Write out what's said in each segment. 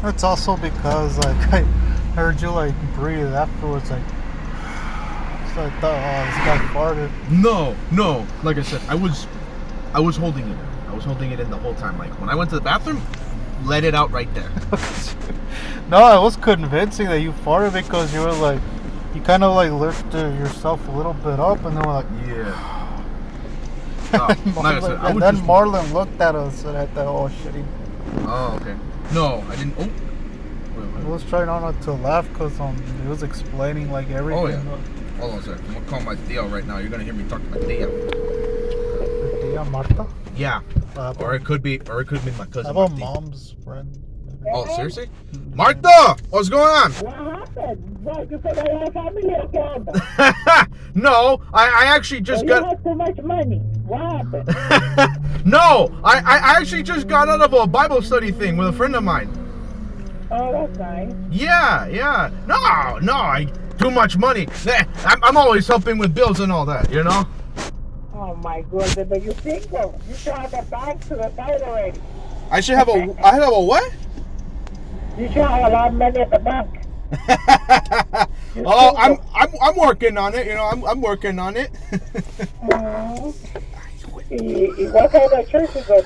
It's also because like I heard you like breathe afterwards, like so I thought, oh, this guy farted. No. Like I said, I was holding it in. I was holding it in the whole time. Like when I went to the bathroom, let it out right there. No, I was convincing that you farted because you were like, you kind of like lifted yourself a little bit up, and then we're like, Yeah. No, like I said, I and was then just. Marlon looked at us and I thought, oh shit, he Oh, okay. No, I didn't. Oh. I was trying not to laugh because he was explaining like everything. Oh yeah. Hold on a second. I'm gonna call my Theo right now. You're gonna hear me talk to my Theo. Tia Marta? Yeah. Or it could be my cousin. How about Marty. mom's friend? Oh, seriously? Marta, what's going on? What happened? What, you said I have family account. No, I actually just You got. have too much money. What happened? No, I actually just got out of a Bible study thing with a friend of mine. Oh, that's nice. Yeah. No, too much money. I'm always helping with bills and all that, you know? Oh my goodness, but you single. You should have a bank to the side already. I have a what? You should have a lot of money at the bank. Oh, I'm working on it, you know, I'm working on it. What kind of church is it?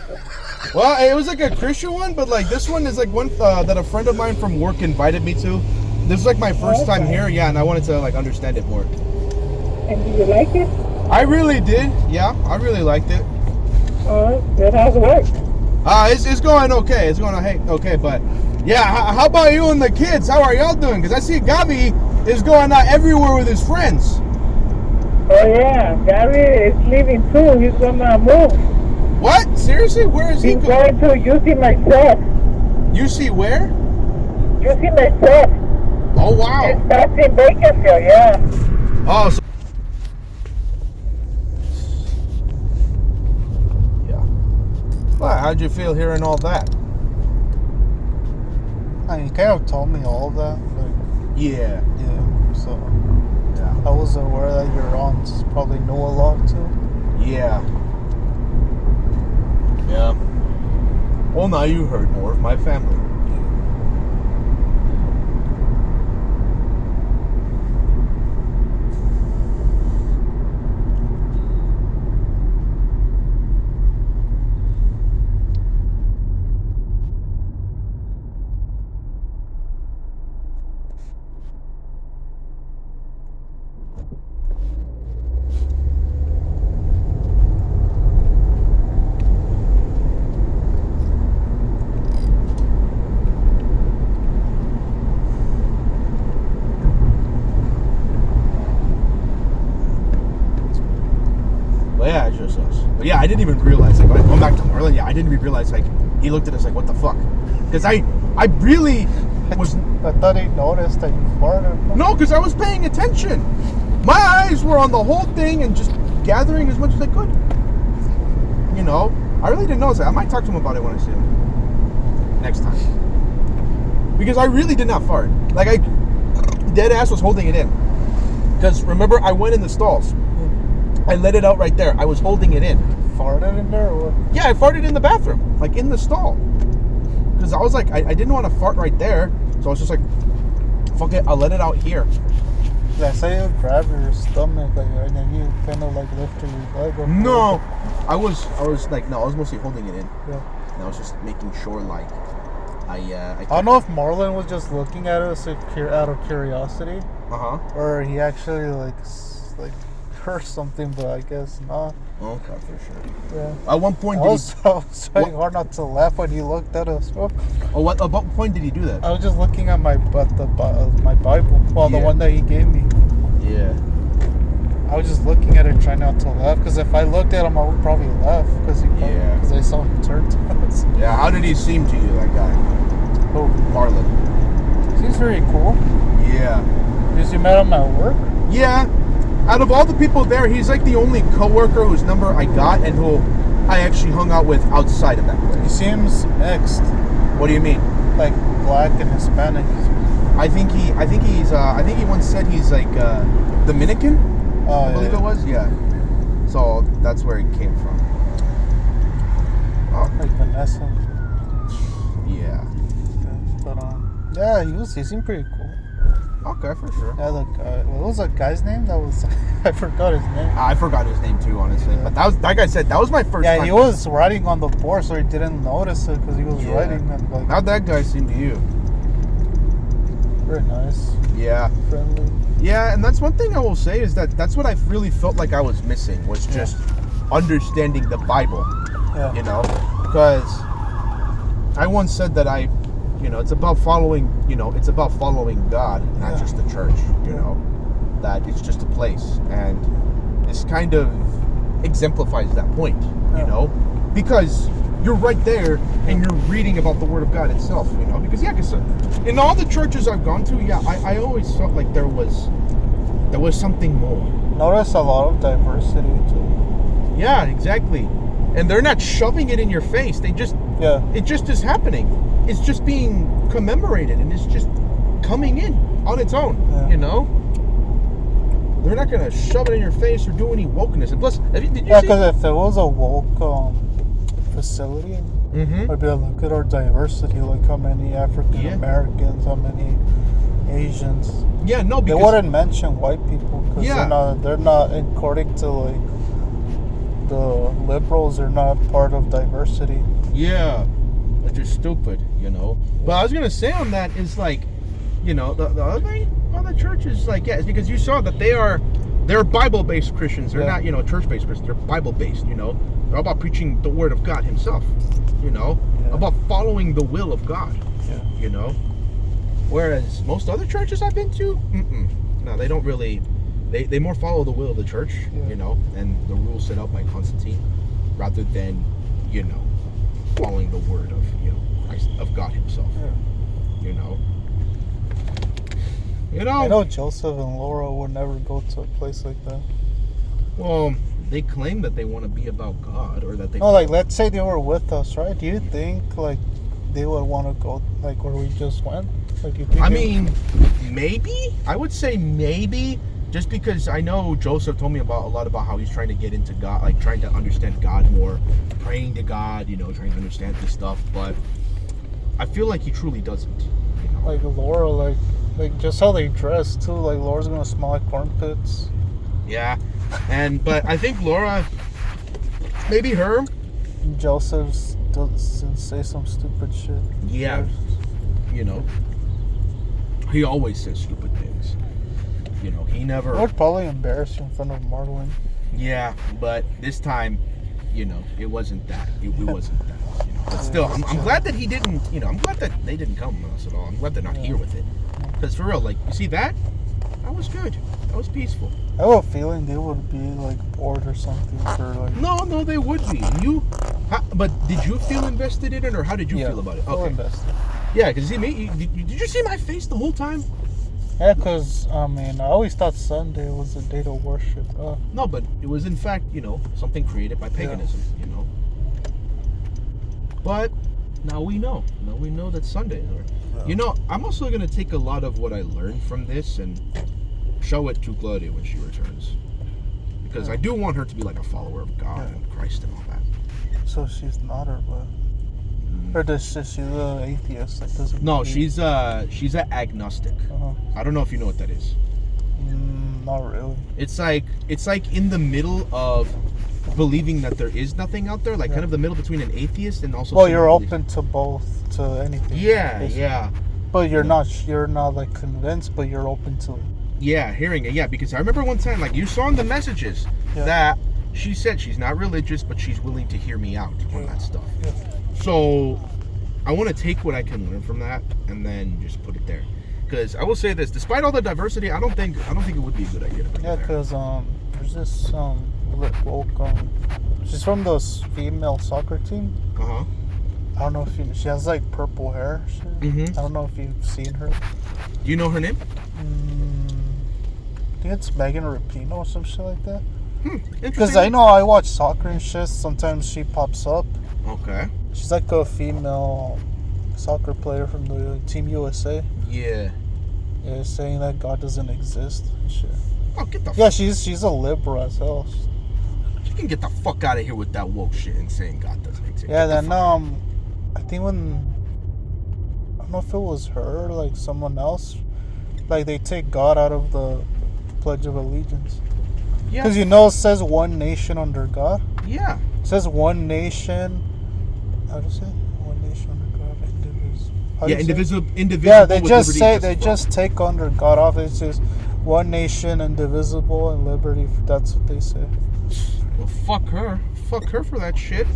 Well, it was like a Christian one, but like this one is like one that a friend of mine from work invited me to. This is like my first time here, yeah, and I wanted to like understand it more. And do you like it? I really did, yeah, I really liked it. Oh, it has worked. It's going okay. It's going okay, but yeah. How about you and the kids? How are y'all doing? Because I see Gabi is going out everywhere with his friends. Oh yeah, Gary is leaving too. He's gonna move. What? Seriously? Where is he He's going? going to UC myself. You see where? UC myself. Oh wow. It starts in Bakersfield, yeah. Oh. So yeah. Well, how'd you feel hearing all that? I mean, you kind of told me all that, like, Yeah. so Yeah. I was aware that your aunts probably know a lot too. Yeah. Yeah. Well, now you heard more of my family. Yeah, it's just us. But yeah, I didn't even realize, like, going back to Marlon, yeah, I didn't even realize, like, he looked at us like, what the fuck? Because I really was... I thought he noticed that you farted. No, because I was paying attention. My eyes were on the whole thing and just gathering as much as I could. You know, I really didn't notice that. I might talk to him about it when I see him. Next time. Because I really did not fart. Like, I dead ass was holding it in. Because, remember, I went in the stalls. I let it out right there. I was holding it in. Farted in there or what? Yeah, I farted in the bathroom, like in the stall. Because I was like, I didn't want to fart right there. So I was just like, fuck it, I'll let it out here. I saw you grab your stomach, like, and then you kind of like lifted your leg up. No, I was like, no, I was mostly holding it in. Yeah. And I was just making sure, like, I don't know if Marlon was just looking at us out of curiosity, or he actually like heard something, but I guess not. Okay, for sure. Yeah. At one point, I was trying hard not to laugh when he looked at us. at what point did he do that? I was just looking at my my Bible, the Yeah. one that he gave me. Yeah. I was just looking at it, trying not to laugh, because if I looked at him, I would probably laugh, because I saw him turn to us. Yeah. How did he seem to you, that guy? Oh, Marlon. he's very cool. Yeah. Because you met him at work. Yeah. Out of all the people there, he's like the only coworker whose number I got and who I actually hung out with outside of that He place. seems mixed, What do you mean? like black and Hispanic. I think he once said he's like Dominican. Oh, I believe yeah. it was. Yeah. So that's where he came from. Like Vanessa. Yeah. But Yeah, he seemed pretty cool. Okay, for sure. Yeah, the guy. What was that guy's name? That was I forgot his name. I forgot his name too, honestly. Yeah. But that was, like I said, that was my first time. Yeah, he was writing on the board, so he didn't notice it because he was writing and like. How'd that guy seem to you? Very nice. Yeah. Friendly. Yeah, and that's one thing I will say is that's what I really felt like I was missing was just understanding the Bible. Yeah. You know, because I once said that it's about following God, not just the church. You know, that it's just a place, and this kind of exemplifies that point. You know, because you're right there and you're reading about the Word of God itself. You know, because in all the churches I've gone to, I always felt like there was something more. Notice a lot of diversity too. Yeah, exactly. And they're not shoving it in your face. It just is happening. It's just being commemorated and it's just coming in on its own, you know? They're not going to shove it in your face or do any wokeness. And plus, did you see? Because if it was a woke facility, I'd be like, look at our diversity, like how many African Americans, how many Asians. Yeah, no, because they wouldn't mention white people because they're not according to like the liberals, they're not part of diversity. Yeah, which is stupid, you know. But I was gonna say on that is like, you know, the other churches, like, it's because you saw that they're Bible-based Christians. They're not, church-based Christians. They're Bible-based, you know. They're all about preaching the Word of God Himself, you know, about following the will of God, you know. Whereas most other churches I've been to, no, they don't really. They more follow the will of the church, you know, and the rules set out by Constantine, rather than, you know, following the word of, Christ, of God Himself. You know. I know Joseph and Laura would never go to a place like that. Well, they claim that they want to be about God, or that they. No, like let's say they were with us, right? Do you think like they would want to go like where we just went? Like you think? I mean, maybe. I would say maybe. Just because I know Joseph told me a lot about how he's trying to get into God, like trying to understand God more, praying to God, you know, trying to understand this stuff. But I feel like he truly doesn't. You know? Like Laura, like just how they dress too. Like Laura's gonna smell like armpits. Yeah, but I think Laura, maybe her. Joseph doesn't say some stupid shit. Yeah, you know, he always says stupid things. You know, he never. I would probably embarrass you in front of Marlon. Yeah, but this time, you know, it wasn't that. It wasn't that. You know, but still, I'm glad that he didn't. You know, I'm glad that they didn't come with us at all. I'm glad they're not here with it. Because for real, like, you see that? That was good. That was peaceful. I have a feeling they would be like bored or something for like. No, they would be. But did you feel invested in it, or how did you feel about it? Okay. Invested. Yeah, because did you see my face the whole time? Yeah, because, I mean, I always thought Sunday was a day to worship. No, but it was, in fact, you know, something created by paganism, you know. But now we know. Now we know that Sundays are. Yeah. You know, I'm also going to take a lot of what I learned from this and show it to Claudia when she returns. Because I do want her to be like a follower of God and Christ and all that. So she's not, or what? Or she's an atheist? Like, doesn't no, she's an agnostic. I don't know if you know what that is. Not really. It's like in the middle of believing that there is nothing out there, like kind of the middle between an atheist and also. Well, you're open to both, to anything. Yeah. But you're not like convinced, but you're open to it. Yeah, hearing it. Yeah, because I remember one time, like you saw in the messages that she said she's not religious, but she's willing to hear me out on that stuff. Yeah. So I want to take what I can learn from that and then just put it there. Because I will say this: despite all the diversity, I don't think it would be a good idea to bring it there. Because there's this she's from the female soccer team. I don't know if she has like purple hair. I don't know if you've seen her. Do you know her name? I think it's Megan Rapinoe or some shit like that. Because I know I watch soccer and shit. Sometimes she pops up. Okay. She's like a female soccer player from the Team USA. Yeah. Yeah, saying that God doesn't exist and shit. Oh, get the. Yeah, she's a liberal as hell. She can get the fuck out of here with that woke shit and saying God doesn't exist. Yeah, then I think when don't know if it was her or like someone else. Like they take God out of the Pledge of Allegiance. Yeah. Because you know it says one nation under God. Yeah. It says one nation. How do you say? One nation under God, indivisible. Yeah, indivisible. Yeah, they with just liberty say and they justice for just take under God off. It's just one nation, indivisible, and liberty. That's what they say. all. Well, fuck her. Fuck her for that shit.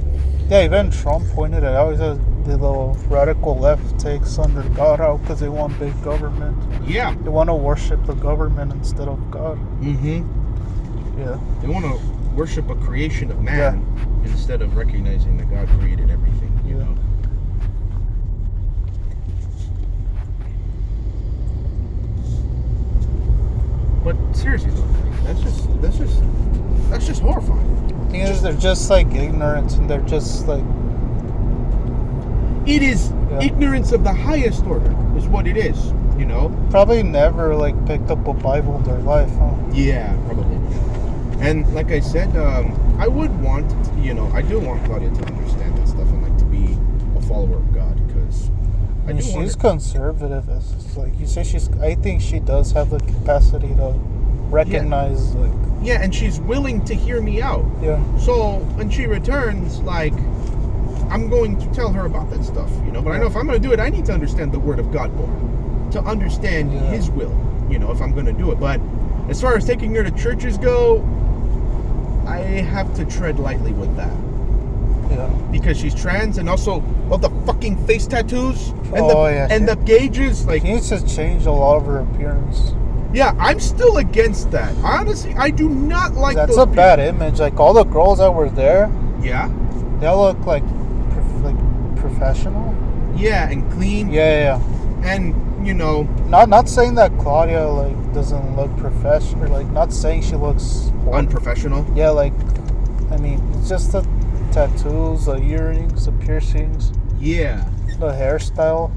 Yeah, even Trump pointed it out. He said the little radical left takes under God out because they want big government. Yeah. They want to worship the government instead of God. Mm-hmm. Yeah. They want to worship a creation of man instead of recognizing that God created everything, you know. But seriously though, that's just horrifying. The thing is, they're just like ignorant, and they're just like. It is ignorance of the highest order, is what it is, you know. Probably never like picked up a Bible in their life, huh? Yeah, probably. And like I said, I would want, you know, I do want Claudia to understand that stuff and like to be a follower of God, because I mean, she's conservative. It's like you say, I think she does have the capacity to recognize, like. Yeah, and she's willing to hear me out. Yeah. So when she returns, like, I'm going to tell her about that stuff, you know. But I know if I'm going to do it, I need to understand the Word of God more, to understand His will, you know, if I'm going to do it. But as far as taking her to churches go, I have to tread lightly with that. Yeah. Because she's trans, and also all the fucking face tattoos and the gauges, like, she needs to change a lot of her appearance. Yeah, I'm still against that. Honestly, I do not like that's those a bad image. Like all the girls that were there, they all look like professional. Yeah, and clean. Yeah. And you know, not saying that Claudia like doesn't look professional. Like not saying she looks unprofessional. Yeah, like I mean, it's just the tattoos, the earrings, the piercings. Yeah. The hairstyle.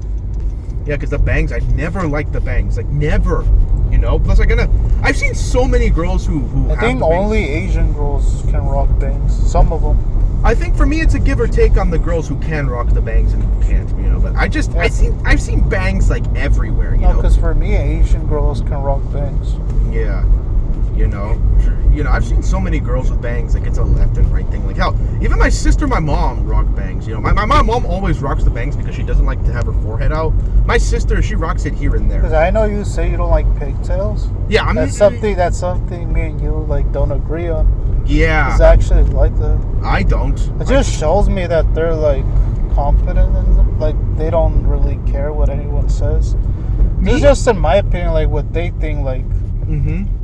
Yeah, because the bangs, I never liked the bangs. Like, never. You know? Plus, I've seen so many girls who I think only Asian girls can rock bangs. Some of them. I think for me, it's a give or take on the girls who can rock the bangs and who can't, you know? But I've seen bangs, like, everywhere, you know? because for me, Asian girls can rock bangs. Yeah. You know, I've seen so many girls with bangs, like it's a left and right thing. Like hell, even my sister, my mom rock bangs. You know, my mom always rocks the bangs because she doesn't like to have her forehead out. My sister, she rocks it here and there. Because I know you say you don't like pigtails. Yeah, that's something me and you like don't agree on. Yeah. It's actually like that. I don't. It just shows me that they're like confident in them. Like they don't really care what anyone says. It's just in my opinion, like what they think, like. Mm-hmm.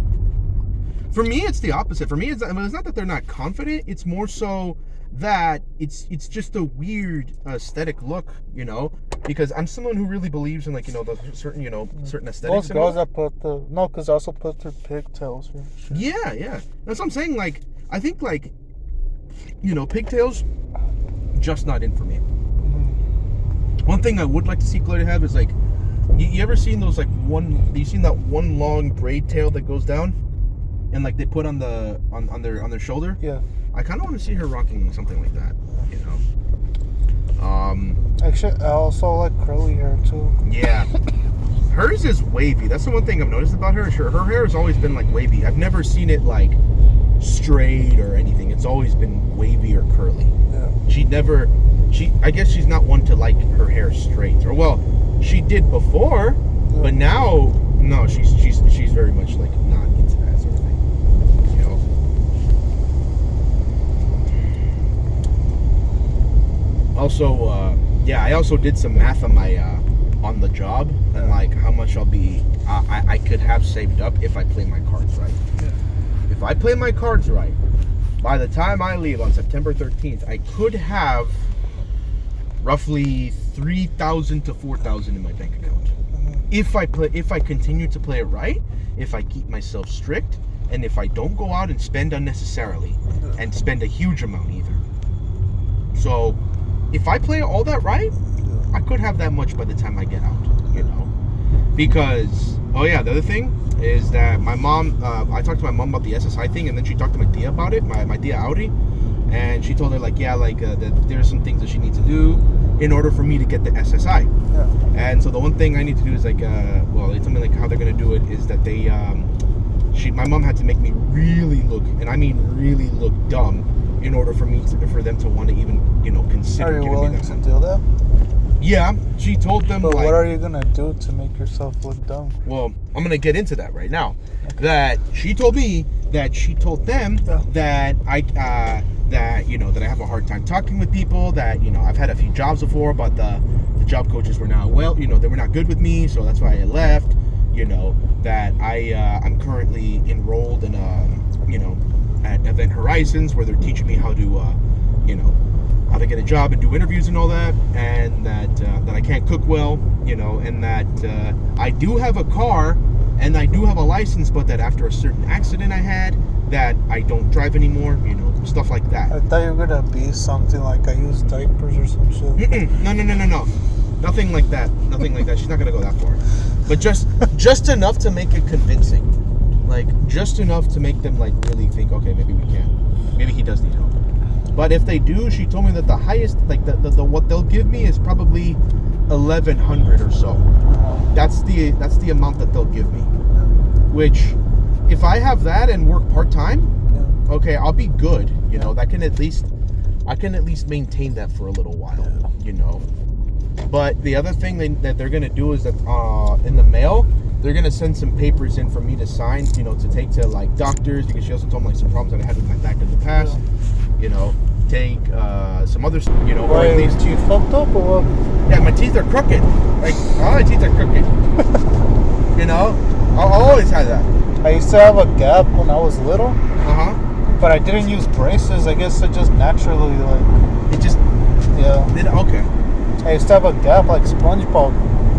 For me, it's the opposite. For me, it's not that they're not confident. It's more so that it's just a weird aesthetic look, you know. Because I'm someone who really believes in like the certain aesthetics. Those girls that because also put their pigtails. Sure. Yeah. That's what I'm saying. Like I think pigtails, just not in for me. Mm-hmm. One thing I would like to see Claudia have is like, you ever seen those you seen that one long braid tail that goes down? And like they put on their shoulder. Yeah. I kind of want to see her rocking something like that, you know. Actually, I also like curly hair too. Yeah. Hers is wavy. That's the one thing I've noticed about her. Sure, her hair has always been like wavy. I've never seen it like straight or anything. It's always been wavy or curly. Yeah. I guess she's not one to like her hair straight. Or well, she did before, but now no, she's very much like not into that sort of thing. You know. Also, I also did some math on my on the job and like how much I could have saved up if I play my cards right. Yeah. If I play my cards right, by the time I leave on September 13th, I could have roughly 3,000 to 4,000 in my bank account. If I continue to play it right, if I keep myself strict, and if I don't go out and spend unnecessarily, and spend a huge amount either. So, if I play all that right, I could have that much by the time I get out, you know? Because, the other thing is that my mom, I talked to my mom about the SSI thing, and then she talked to my tia about it, my tia Audi, and she told her, like, there's some things that she needs to do, in order for me to get the SSI. Yeah. And so the one thing I need to do is like, well, they told me like how they're gonna do it is that they, my mom had to make me really look, and I mean really look dumb, in order for them to want to even, consider. Are you giving willing me that to money. do that? Yeah, she told them. But like, what are you gonna do to make yourself look dumb? Well, I'm gonna get into that right now. Okay. That she told me that she told them that that I have a hard time talking with people. That I've had a few jobs before, but the job coaches were not they were not good with me, so that's why I left. That I'm currently enrolled in at Event Horizons, where they're teaching me how to how to get a job and do interviews and all that, and that I can't cook well, and that I do have a car and I do have a license, but that after a certain accident I had, that I don't drive anymore, stuff like that. I thought you were gonna be something like I use diapers or some shit. No. Nothing like that. Nothing like that. She's not gonna go that far. But just enough to make it convincing. Like, just enough to make them, like, really think, okay, maybe we can. Maybe he does need help. But if they do, she told me that the highest, like, the what they'll give me is probably $1,100 or so. That's the amount that they'll give me. Which, if I have that and work part-time, okay, I'll be good. I can at least maintain that for a little while, But the other thing that they're going to do is that in the mail, they're going to send some papers in for me to sign, to take to, like, doctors, because she also told me, like, some problems that I had with my back in the past, take some other, or at least... teeth fucked up or what? Yeah, my teeth are crooked. Like, all my teeth are crooked. I'll always have that. I used to have a gap when I was little. Uh-huh. But I didn't use braces. I guess it just naturally, like... It just... Yeah. Okay. I used to have a gap like SpongeBob.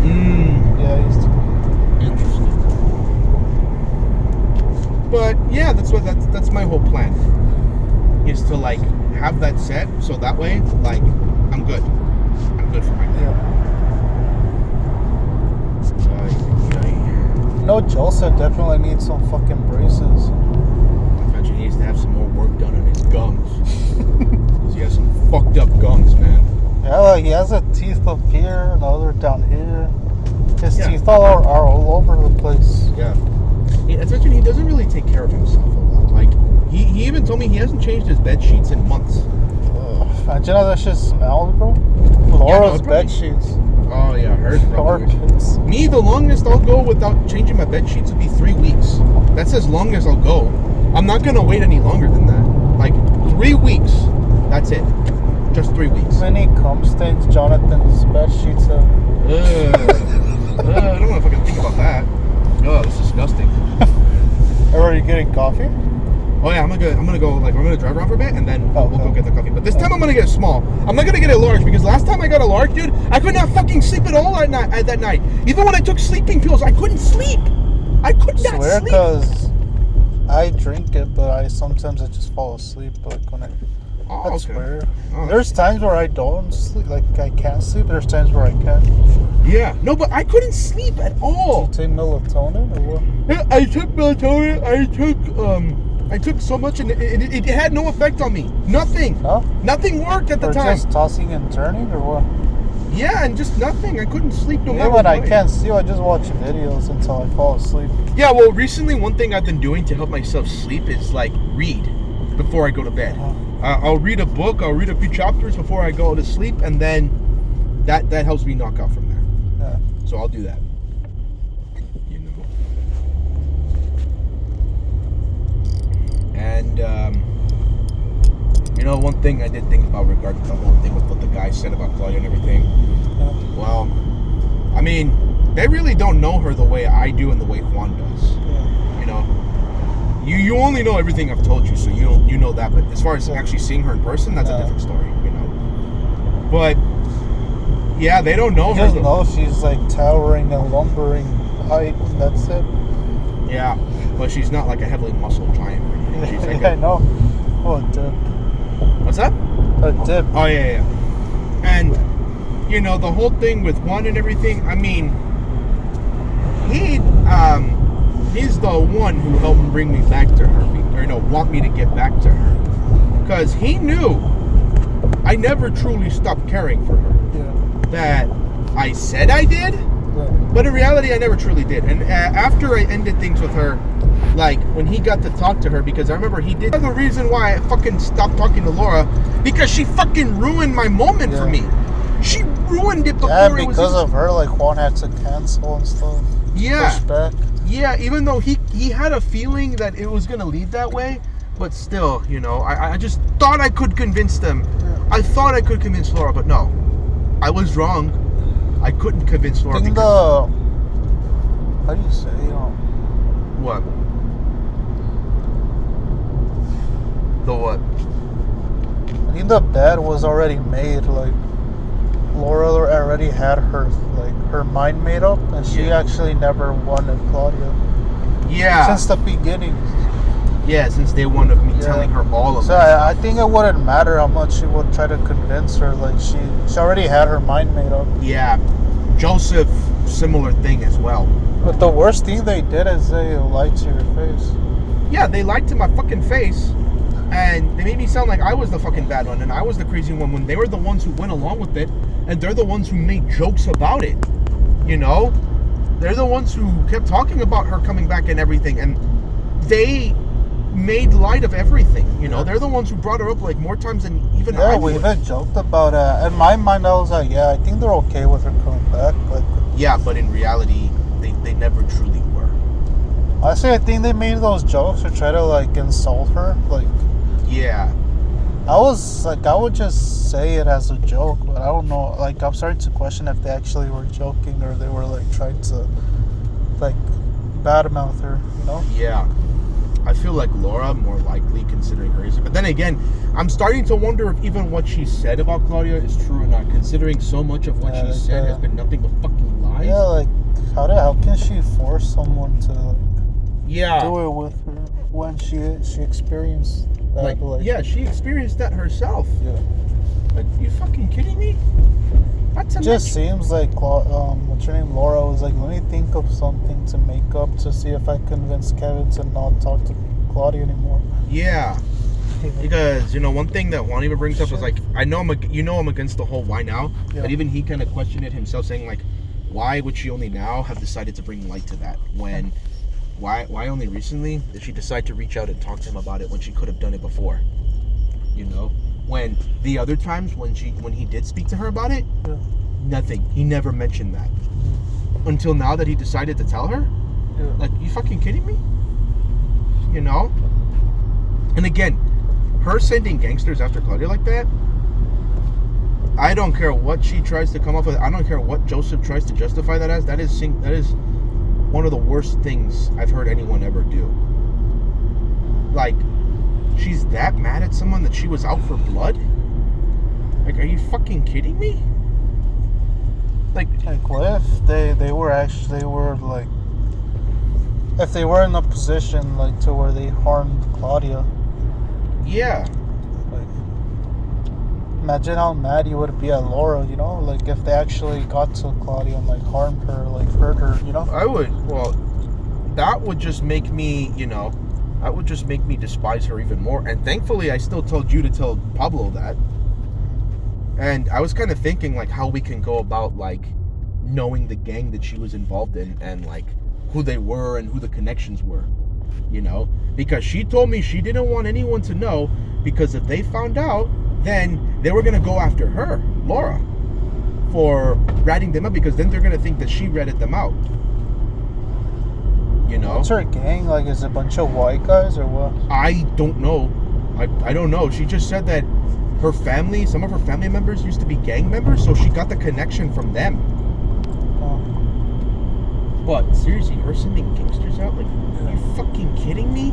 Yeah, I used to. Interesting. But yeah, that's my whole plan. Is to, like, have that set, so that way, like, I'm good. I'm good for my day. No, Joseph definitely needs some fucking braces. I bet he needs to have some more work done on his gums. Because he has some fucked up gums, man. Yeah, like he has a teeth up here, another down here. His teeth are all over the place. Yeah. Especially, he doesn't really take care of himself a lot. Like, he even told me he hasn't changed his bed sheets in months. Imagine how that shit smells, bro. Laura's bed sheets. Oh yeah, hers probably. Me, the longest I'll go without changing my bed sheets would be 3 weeks. That's as long as I'll go. I'm not gonna wait any longer than that. Like, 3 weeks. That's it. Just 3 weeks. Many cum stains Jonathan's bed sheets have. I don't want to fucking think about that. Oh, that's disgusting. Are you getting coffee? Oh yeah, I'm gonna go. Like, we're gonna drive around for a bit, and then we'll go get the coffee. But this time I'm gonna get it small. I'm not gonna get it large, because last time I got a large, dude, I could not fucking sleep at all that night. Even when I took sleeping pills, I couldn't sleep. I could not swear, sleep. Because I drink it, but sometimes I just fall asleep. Like when I swear. Oh, there's times where I don't sleep, like I can't sleep. There's times where I can. Yeah, no, but I couldn't sleep at all. Did you take melatonin or what? Yeah, I took melatonin. I took so much, and it had no effect on me. Nothing. Huh? Nothing worked at the time. Just tossing and turning, or what? Yeah, and just nothing. I couldn't sleep no matter what. When I can't sleep, I just watch videos until I fall asleep. Yeah, well, recently one thing I've been doing to help myself sleep is, like, read before I go to bed. I'll read a book. I'll read a few chapters before I go to sleep, and then that helps me knock out from there. Yeah. So I'll do that. And, one thing I did think about regarding the whole thing with what the guy said about Claudia and everything. Yeah. Well, I mean, they really don't know her the way I do and the way Juan does. Yeah. You only know everything I've told you, so you know that. But as far as actually seeing her in person, that's a different story, But, yeah, they don't know her. Just know she's, like, towering and lumbering height, and that's it. Yeah, but she's not like a heavily muscled giant or anything. She's like I know. Oh, a dip. What's that? A dip. Oh, yeah. And, the whole thing with Juan and everything, I mean, he's the one who helped bring me back to her, or want me to get back to her. Because he knew I never truly stopped caring for her. Yeah. That I said I did, but in reality, I never truly did. And after I ended things with her, like when he got to talk to her, because I remember he did. The reason why I fucking stopped talking to Laura, because she fucking ruined my moment for me. She ruined it before Yeah, it was because of her, like Juan had to cancel and stuff. Yeah. Push back. Yeah, even though he had a feeling that it was gonna lead that way, but still, you know, I just thought I could convince them. Yeah. I thought I could convince Laura, but no, I was wrong. I couldn't convince Laura. I think because how do you say, what? The what? I think the bed was already made. Like Laura already had her mind made up, and she actually never wanted Claudia. Yeah. Since the beginning. Yeah, since day one of me telling her all of so that. I think it wouldn't matter how much she would try to convince her. Like she already had her mind made up. Yeah. Joseph, similar thing as well. But the worst thing they did is they lied to your face. Yeah, they lied to my fucking face. And they made me sound like I was the fucking bad one and I was the crazy one when they were the ones who went along with it, and they're the ones who made jokes about it. You know? They're the ones who kept talking about her coming back and everything, and they made light of everything. You know? They're the ones who brought her up like more times than even I would. We even joked about it. In my mind, I was like, yeah, I think they're okay with her coming back. But yeah, but in reality, they never truly were. Honestly, I think they made those jokes to try to like insult her. Like, yeah. I would just say it as a joke, but I don't know. Like, I'm starting to question if they actually were joking or they were like trying to like badmouth her, you know? Yeah. I feel like Laura more likely, considering her age. But then again, I'm starting to wonder if even what she said about Claudia is true or not, considering so much of what she said has been nothing but fucking lies. Yeah, like how can she force someone to do it with her when she experienced that? Yeah, she experienced that herself. Yeah. Like, you fucking kidding me? It just seems like what's her name, Laura was like, let me think of something to make up to see if I convince Kevin to not talk to Claudia anymore. Yeah, because you know one thing that Juan even brings up is like, I'm against the whole why now. Yeah. But even he kind of questioned it himself, saying like, why would she only now have decided to bring light to that when? Why only recently did she decide to reach out and talk to him about it when she could have done it before? You know, when the other times when he did speak to her about it, nothing. He never mentioned that until now that he decided to tell her. Yeah. Like, you fucking kidding me? You know? And again, her sending gangsters after Claudia like that, I don't care what she tries to come up with. I don't care what Joseph tries to justify that as. That is one of the worst things I've heard anyone ever do. Like, she's that mad at someone that she was out for blood? Like, are you fucking kidding me? Like what if they were like, if they were in a position like to where they harmed Claudia? Yeah. Like, imagine how mad you would be at Laura, you know? Like, if they actually got to Claudia and like harmed her, like hurt her, you know? I would. Well, that would just make me, that would just make me despise her even more. And thankfully, I still told you to tell Pablo that. And I was kind of thinking, like, how we can go about, like, knowing the gang that she was involved in and, like, who they were and who the connections were, you know? Because she told me she didn't want anyone to know, because if they found out, then they were going to go after her, Laura, for ratting them out, because then they're going to think that she ratted them out. You know? What's her gang? Like, is it a bunch of white guys or what? I don't know. I don't know. She just said that her family, some of her family members used to be gang members, so she got the connection from them. Oh. But seriously, her sending gangsters out? Like, are you fucking kidding me?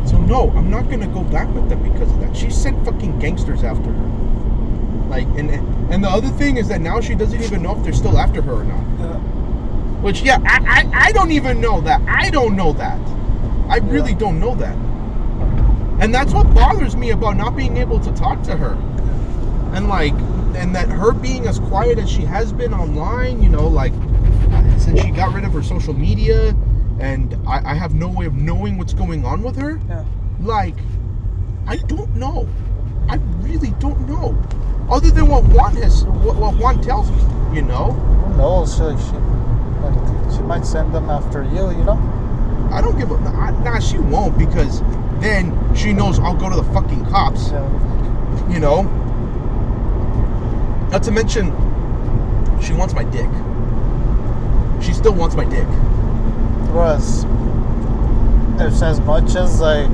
So no, I'm not gonna go back with them because of that. She sent fucking gangsters after her. Like, and the other thing is that now she doesn't even know if they're still after her or not. Yeah. Which, yeah, I don't even know that. I don't know that. I really don't know that. And that's what bothers me about not being able to talk to her. And like, and that her being as quiet as she has been online, you know, like, since she got rid of her social media, and I have no way of knowing what's going on with her. Yeah. Like, I don't know. I really don't know. Other than what Juan tells me, you know. Who knows? She might send them after you, you know? I don't give a... Nah, she won't, because then she knows I'll go to the fucking cops. Yeah. You know? Not to mention, she wants my dick. She still wants my dick. Whereas, as much as I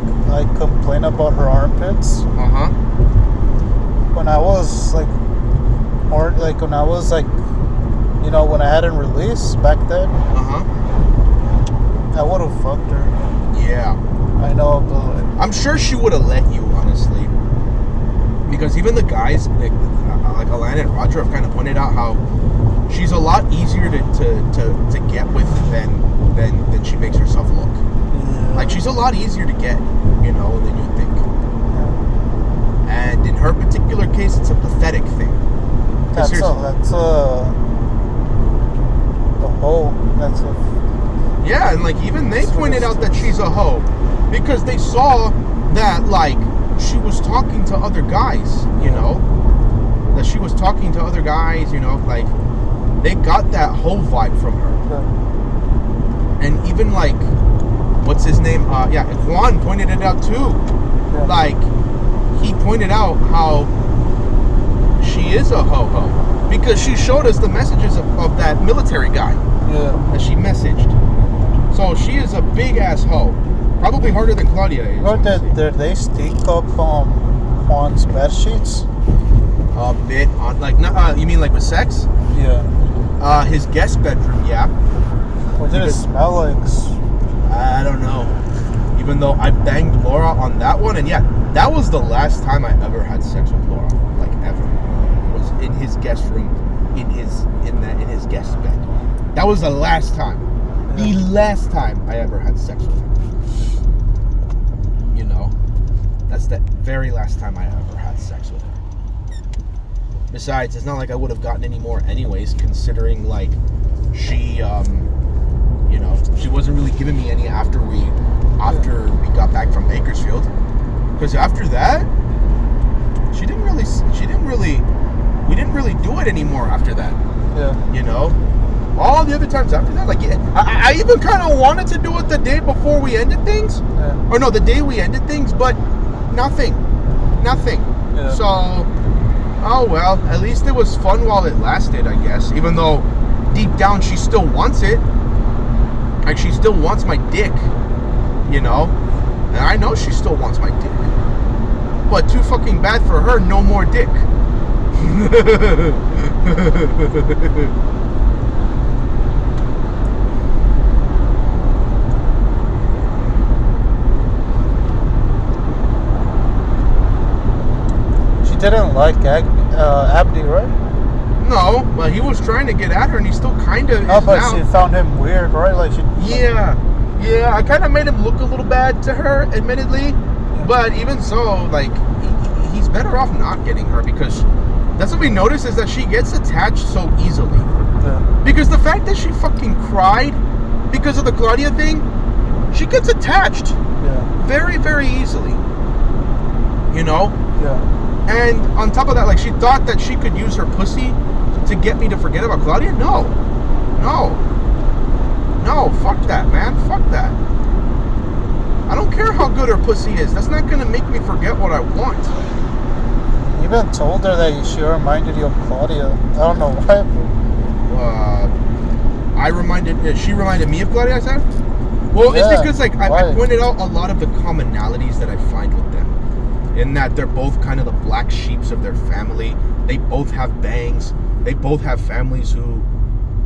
complain about her armpits, Uh-huh. when I was like, or like when I was like, you know, when I hadn't released back then, Uh-huh. I would have fucked her. Yeah. I know, but like, I'm sure she would have let you, honestly. Because even the guys, like Alana and Roger, have kind of pointed out how she's a lot easier to get with than she makes herself look. yeah. Like, she's a lot easier to get, you know, than you think. Yeah. And in her particular case, it's a pathetic thing. 'Cause That's a hoe. That's a yeah, and like even they pointed out that she's a hoe because they saw that like she was talking to other guys, you know, that she was talking to other guys, you know, like they got that whole vibe from her. yeah. And even like, what's his name? Juan pointed it out too. Yeah. Like, he pointed out how she is a ho-ho because she showed us the messages of that military guy Yeah. that she messaged. So she is a big ass hoe. Probably harder than Claudia is. Or honestly. did they stick up Juan's bed sheets? A bit on, like, not, you mean like with sex? Yeah. His guest bedroom, yeah. Or did it Because- smell like? I don't know. Even though I banged Laura on that one, and yeah, that was the last time I ever had sex with Laura, like ever. Was in his guest room, in his guest bed. That was the last time. The Yeah. last time I ever had sex with him. You know, that's the very last time I ever had sex with her. Besides, it's not like I would have gotten any more anyways, considering like she you know, she wasn't really giving me any after we got back from Bakersfield. Because after that, we didn't really do it anymore after that. Yeah. You know? All the other times after that, like, I even kind of wanted to do it the day before we ended things. Yeah. Or no, the day we ended things, but nothing. Yeah. So, oh well, at least it was fun while it lasted, I guess. Even though deep down she still wants it. Like, she still wants my dick, you know? And I know she still wants my dick. But too fucking bad for her, no more dick. She didn't like Abdi, right? No, but he was trying to get at her, and he still kind of No, is but now. she found him weird, right? Like she. Yeah, I kind of made him look a little bad to her, admittedly. But even so, like, he's better off not getting her, because that's what we noticed, is that she gets attached so easily. Yeah. Because the fact that she fucking cried because of the Claudia thing, she gets attached Yeah. very, very easily. You know? Yeah. And on top of that, like, she thought that she could use her pussy to get me to forget about Claudia? No, fuck that, man. Fuck that. I don't care how good her pussy is. That's not gonna make me forget what I want. You even told her that she reminded you of Claudia. I don't know why. She reminded me of Claudia, I said? Well, Yeah, it's because, like, I why? pointed out a lot of the commonalities that I find with them. In that they're both kind of the black sheeps of their family. They both have bangs. They both have families who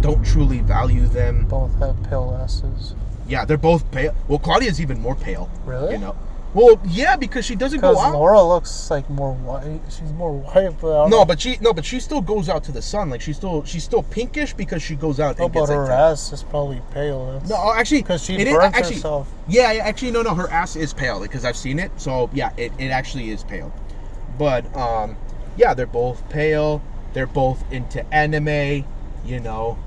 don't truly value them. Both have pale asses. Yeah, they're both pale. Well, Claudia's even more pale. Really? You know? Well, yeah, because she doesn't go Because out. Laura looks like more white. She's more white, but I don't No, know. but she still goes out to the sun. Like, she's still pinkish because she goes out Oh, and but gets her like ass is probably pale. That's, No, actually, because she it is- burns actually, herself. Yeah, actually, no, her ass is pale because I've seen it. So yeah, it actually is pale. But yeah, they're both pale. They're both into anime. You know,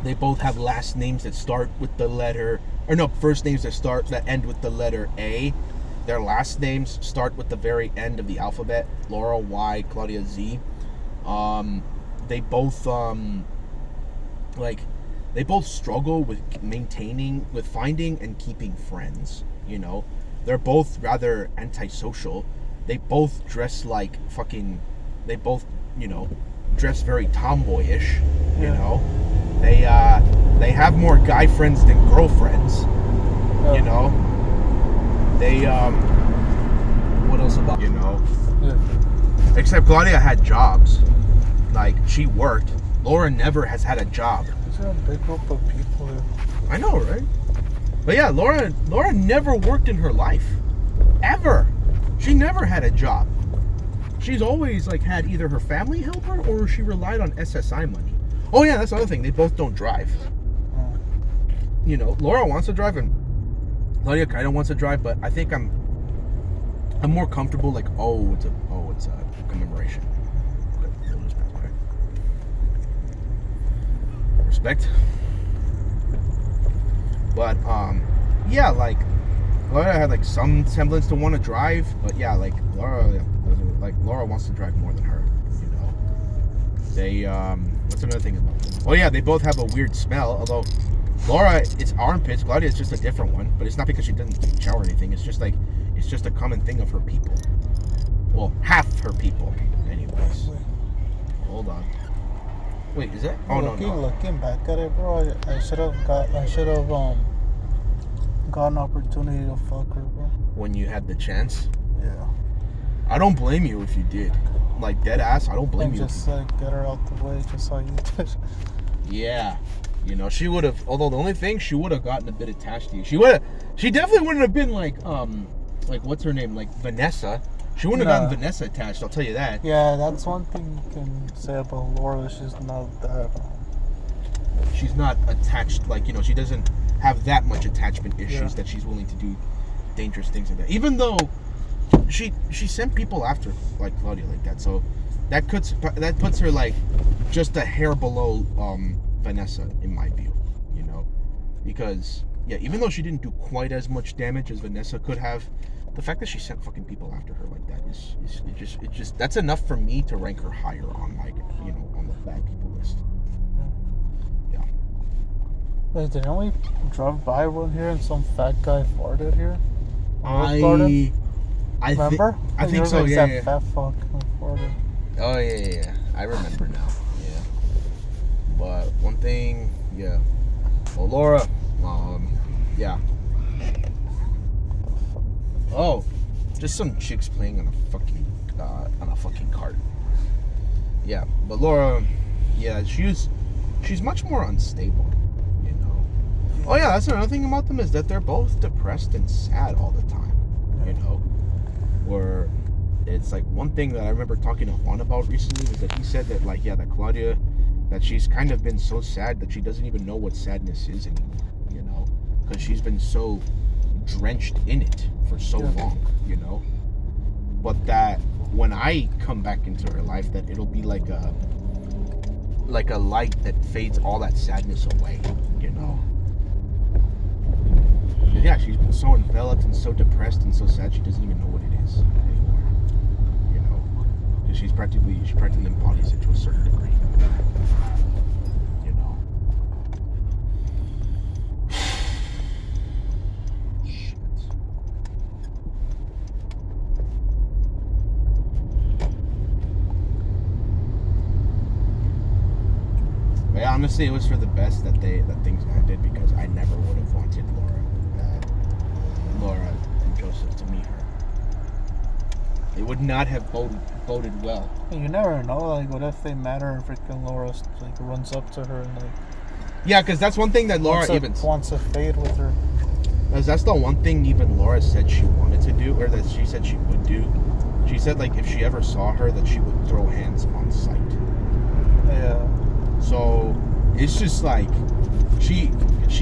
they both have last names that start with the letter, or no, first names that end with the letter A. their last names start with the very end of the alphabet. Laura Y, Claudia Z. They both they both struggle with finding and keeping friends. You know, they're both rather antisocial. They both dress like fucking. They both, you know, dress very tomboyish. You know, they have more guy friends than girlfriends. You know, they what else about, you know? Yeah. Except Claudia had jobs. Like, she worked. Laura never has had a job. There's a big group of people here. I know, right? But yeah, Laura never worked in her life. Ever. She never had a job. She's always like had either her family help her or she relied on SSI money. Oh yeah, that's the other thing. They both don't drive. Oh. You know, Laura wants to drive and Claudia kind of wants to drive, but I think I'm more comfortable. Like, it's a commemoration. Respect. But yeah, like Laura had like some semblance to want to drive, but yeah, like Laura wants to drive more than her. You know, they what's another thing about them? Oh yeah, they both have a weird smell. Although Laura, it's armpits. Claudia, it's just a different one, but it's not because she doesn't shower or anything. It's just a common thing of her people. Well, half her people, anyways. Hold on. Wait, is that? Oh no. Looking back at it, bro, I should have got an opportunity to fuck her, bro. When you had the chance. Yeah. I don't blame you if you did. Like, dead ass, I don't blame you. Just like get her out the way, just like you did. Yeah. You know, she would have. Although the only thing, she would have gotten a bit attached to you. She definitely wouldn't have been like what's her name, like Vanessa. She wouldn't have gotten Vanessa attached. I'll tell you that. Yeah, that's one thing you can say about Laura. She's not that. She's not attached. Like, you know, she doesn't have that much attachment issues that she's willing to do dangerous things like that. Even though she sent people after like Claudia like that, so that puts her like just a hair below Vanessa in my view, you know, because yeah, even though she didn't do quite as much damage as Vanessa could have, the fact that she sent fucking people after her like that is it just that's enough for me to rank her higher on, like, you know, on the bad people list. Yeah. Wait, didn't we drive by one here and some fat guy farted here? I remember? I think so. Like, yeah. Fat fuck farted. Oh yeah. I remember now. Yeah. But one thing, yeah. Well, Laura, yeah. Oh, just some chicks playing on a fucking cart. Yeah, but Laura, yeah, she's much more unstable, you know. Oh yeah, that's another thing about them is that they're both depressed and sad all the time, you know. Where it's like one thing that I remember talking to Juan about recently was that he said that like, yeah, that Claudia, that she's kind of been so sad that she doesn't even know what sadness is anymore, you know, because she's been so drenched in it for so long, you know. But that when I come back into her life, that it'll be like a light that fades all that sadness away, you know. And yeah, she's been so enveloped and so depressed and so sad she doesn't even know what it is anymore, you know, because she practically embodies it to a certain degree, you know. But yeah, honestly, it was for the best that things ended, because I never would have wanted Laura and Joseph to meet her. It would not have boded well. You never know. Like, what if they met her and freaking Laura like runs up to her and like. Yeah, because that's one thing that Laura wants to fade with her. That's the one thing even Laura said she wanted to do, or that she said she would do. She said like if she ever saw her, that she would throw hands on sight. Yeah. So it's just like she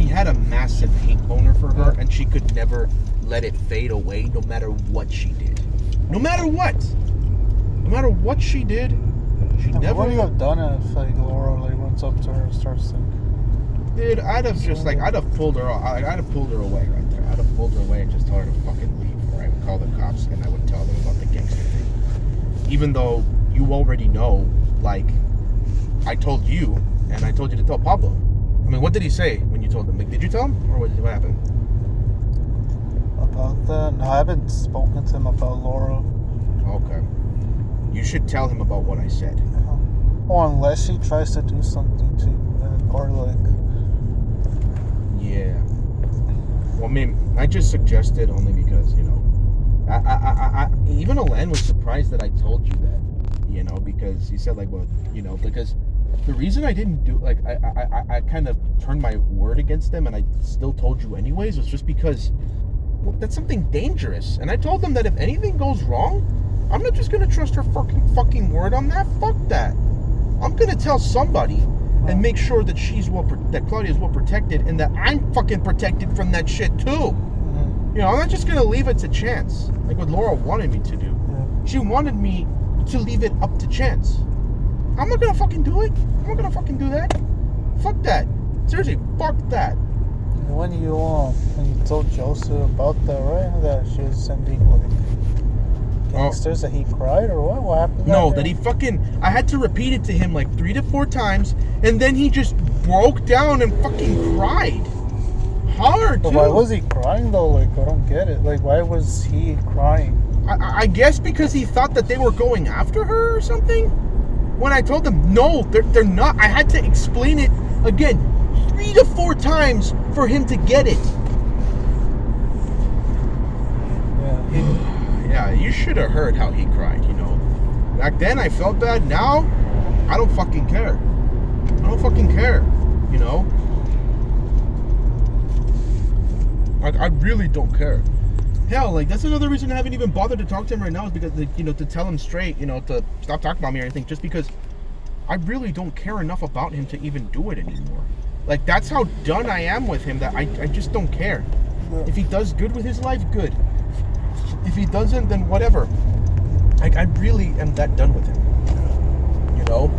had a massive hate boner for her, and she could never let it fade away, no matter what she did. No matter what she did, she never. What would you have done if like Laura like runs up to her and starts thinking? Dude, I'd have pulled her away right there. I'd have pulled her away and just told her to fucking leave, or I would call the cops and I would tell them about the gangster thing. Even though you already know, like, I told you, and I told you to tell Pablo. I mean, what did he say when you told him? Like, did you tell him? Or what happened? About that? No, I haven't spoken to him about Laura. Okay. You should tell him about what I said. Or unless she tries to do something to you, or like... Yeah. Well, I mean, I just suggested only because, you know, I even Alen was surprised that I told you that, you know, because he said, like, well, you know, because the reason I didn't do, like, I kind of turned my word against them and I still told you anyways was just because, well, that's something dangerous. And I told them that if anything goes wrong, I'm not just going to trust her fucking word on that. Fuck that. I'm going to tell somebody and make sure that that Claudia is well protected and that I'm fucking protected from that shit too. Mm-hmm. You know, I'm not just going to leave it to chance like what Laura wanted me to do. Yeah. She wanted me to leave it up to chance. I'm not going to fucking do it. I'm not going to fucking do that. Fuck that. Seriously, fuck that. When you told Joseph about that, right? That she was sending like gangsters, that he cried or what? What happened? No, that he fucking... I had to repeat it to him like 3 to 4 times, and then he just broke down and fucking cried. Hard, But too. why was he crying though? Like, I don't get it. Like, why was he crying? I guess because he thought that they were going after her or something. When I told him, no, they're not. I had to explain it again 3 to 4 times for him to get it. Yeah. Yeah, you should have heard how he cried, you know. Back then I felt bad. Now, I don't fucking care. I don't fucking care, you know. I really don't care. Hell, like, that's another reason I haven't even bothered to talk to him right now is because, you know, to tell him straight, you know, to stop talking about me or anything, just because I really don't care enough about him to even do it anymore. Like, that's how done I am with him that I just don't care. Yeah. If he does good with his life, good. If he doesn't, then whatever. Like, I really am that done with him. You know?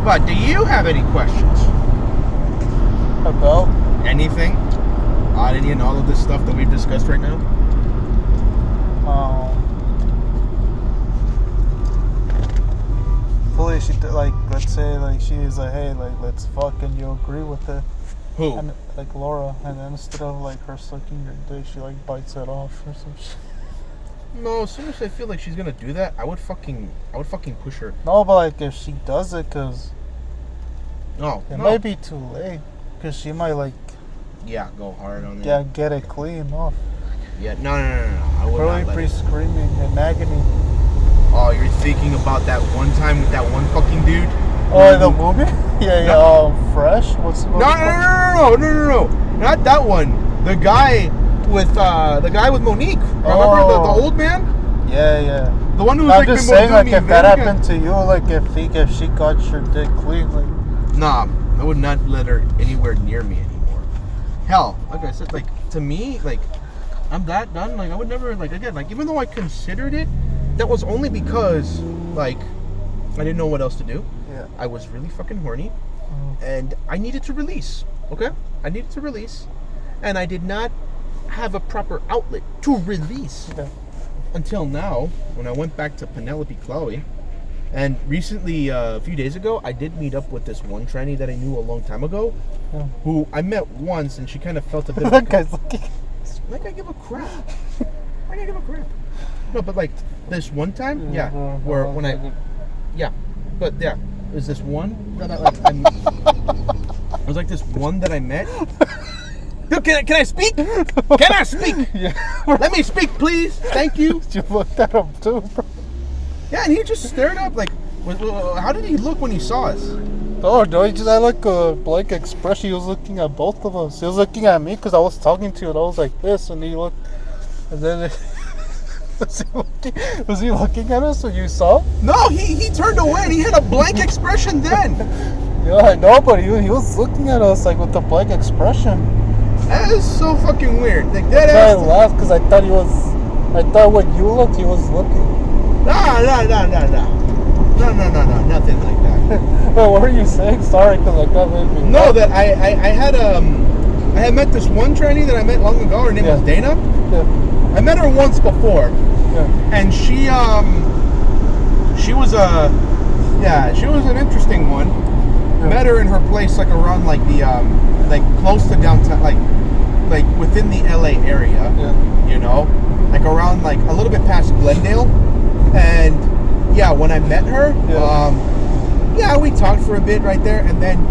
But do you have any questions? About? Anything? On any and all of this stuff that we've discussed right now? Hopefully she, like, let's say, like, she's like, hey, like, let's fuck, and you agree with it. Who? And, like, Laura, and then instead of, like, her sucking your dick, she, like, bites it off or some shit. No, as soon as I feel like she's gonna do that, I would fucking push her. No, but, like, if she does it, because No, it no. might be too late. Because she might, like, Yeah, go hard on it. get it clean off. Yeah, no. I would Probably not let pretty it. screaming in agony. Oh, you're thinking about that one time with that one fucking dude? Oh, the movie? Yeah, Fresh? What's it No, not that one. The guy with Monique. Remember the old man? Yeah. The one who was I'm like, just been saying, like, doing if that the happened to you, like, if she got your dick clean, like... Nah, I would not let her anywhere near me anymore. Hell, like I said, like, to me, like, I'm that done. Like, I would never, like, again, like, even though I considered it, that was only because, like, I didn't know what else to do. Yeah. I was really fucking horny, and I needed to release, okay? I needed to release, and I did not have a proper outlet to release Yeah. until now, when I went back to Penelope Chloe. And recently, a few days ago, I did meet up with this one tranny that I knew a long time ago, Yeah. who I met once, and she kind of felt a bit That guy's looking... like I give a crap. Like I give a crap. No, but like this one time, yeah, where when I, yeah, but yeah, there's this one that it was like this one that I met. Dude, can I speak? Can I speak? Yeah. Let me speak, please. Thank you. You looked at him too, bro. Yeah, and he just stared up like, how did he look when he saw us? Oh, no, he just had like a blank expression. He was looking at both of us. He was looking at me because I was talking to you and I was like this, and he looked, and then was he looking at us when you saw? No, he turned away and he had a blank expression then. Yeah, I know, but he was looking at us like with a blank expression. That is so fucking weird. Like that So I ass. laughed because I thought when you looked, he was looking. Nah. No, nothing like that. Well, what were you saying? Sorry, because like that made me. No, that I had met this one tranny that I met long ago. Her name was Dana. Yeah. I met her once before, and she was an interesting one. Yeah. Met her in her place like around like the like close to downtown, like within the LA area. Yeah. You know, like around like a little bit past Glendale, and yeah, when I met her, we talked for a bit right there, and then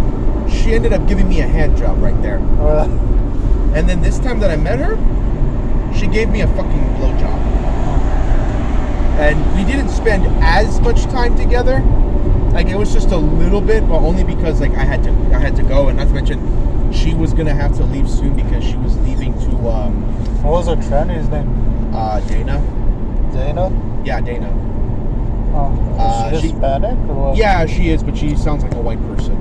she ended up giving me a hand job right there. And then this time that I met her, she gave me a fucking blowjob. And we didn't spend as much time together. Like it was just a little bit, but only because like I had to go, and not to mention she was gonna have to leave soon because she was leaving to What was her tranny's name? Dana. Dana? Yeah, Dana. Is she Hispanic or what? Yeah, she is, but she sounds like a white person.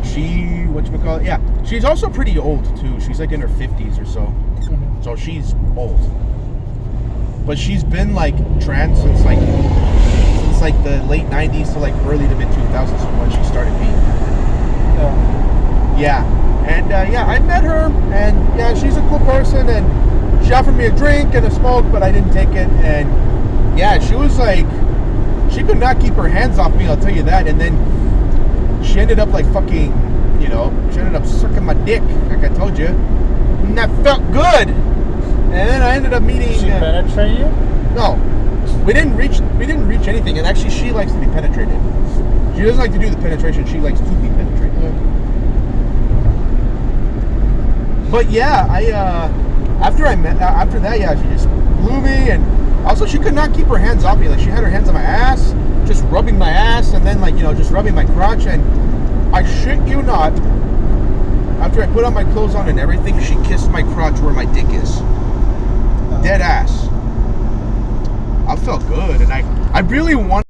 She, whatchamacallit? Yeah, she's also pretty old too. She's like in her 50s or so. Mm-hmm. So she's old. But she's been like trans since like the late 90s to like early to mid 2000s when she started being. Yeah. And I met her, and yeah, she's a cool person, and she offered me a drink and a smoke, but I didn't take it. And yeah, she was like, she could not keep her hands off me, I'll tell you that. And then she ended up like fucking, she ended up sucking my dick, like I told you. And that felt good. And then I ended up meeting. Did she penetrate you? No, we didn't reach anything. And actually, she likes to be penetrated. She doesn't like to do the penetration. She likes to be penetrated. Yeah. But yeah, after that, yeah, she just blew me, and also she could not keep her hands off me. Like she had her hands on my ass, just rubbing my ass, and then like just rubbing my crotch. And I shit you not, after I put on my clothes on and everything, she kissed my crotch where my dick is. Dead ass. I felt good, and I really wanted